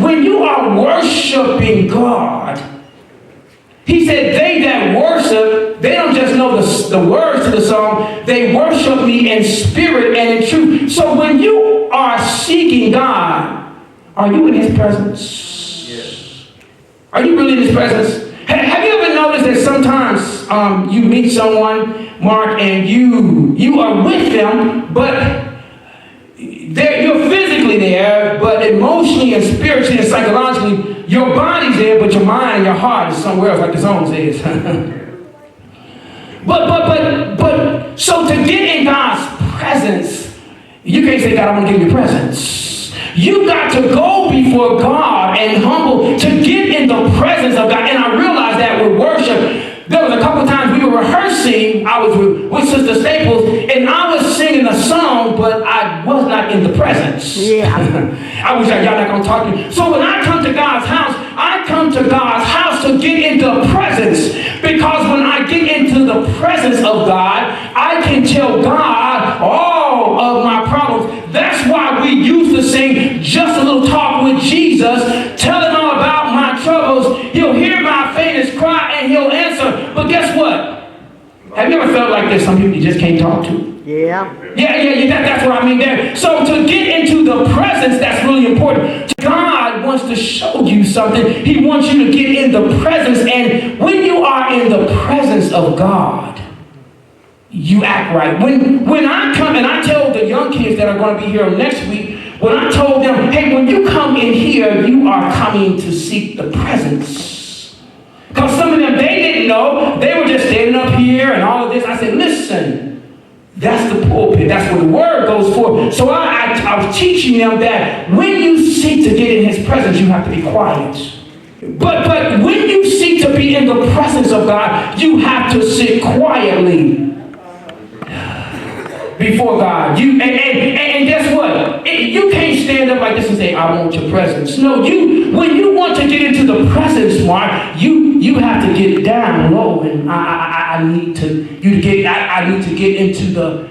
when you are worshiping God, he said, they that worship, they don't just know the words to the song, they worship me in spirit and in truth. So when you are seeking God, are you in his presence? Yes. Are you really in his presence? Have you ever noticed that sometimes you meet someone, Mark, and you are with them, but you're physically there, but emotionally and spiritually and psychologically, your body's there, but your mind and your heart is somewhere else, like the song says. but so to get in God's presence, you can't say, God, I want to get in your presence. You got to go before God and humble to get in the presence of God. And I realized that with worship, there was a couple times we were rehearsing. I was with Sister Staples, and I was singing a song, but I was not in the presence. Yeah. I wish y'all not gonna talk to me. So when I come to God's house, I come to God's house to get into the presence. Because when I get into the presence of God, I can tell God all of my problems. That's why we used to sing Just a Little Talk with Jesus. Tell him all about my troubles. He'll hear my faintest cry and he'll answer. But guess what? Have you ever felt like there's some people you just can't talk to? Yeah. That's what I mean there. So to get into the presence, that's really important. God wants to show you something. He wants you to get in the presence. And when you are in the presence of God, you act right. When I come and I tell the young kids that are going to be here next week, when I told them, hey, when you come in here, you are coming to seek the presence. Because some of them, they didn't know. They were just standing up here and all of this. I said, listen, that's the pulpit. That's where the word goes forth. So I was teaching them that when you seek to get in his presence, you have to be quiet. But when you seek to be in the presence of God, you have to sit quietly before God. And guess what? You can't stand up like this and say, I want your presence. No, when you want to get into the presence, Mark, you have to get down low, and I need to get into the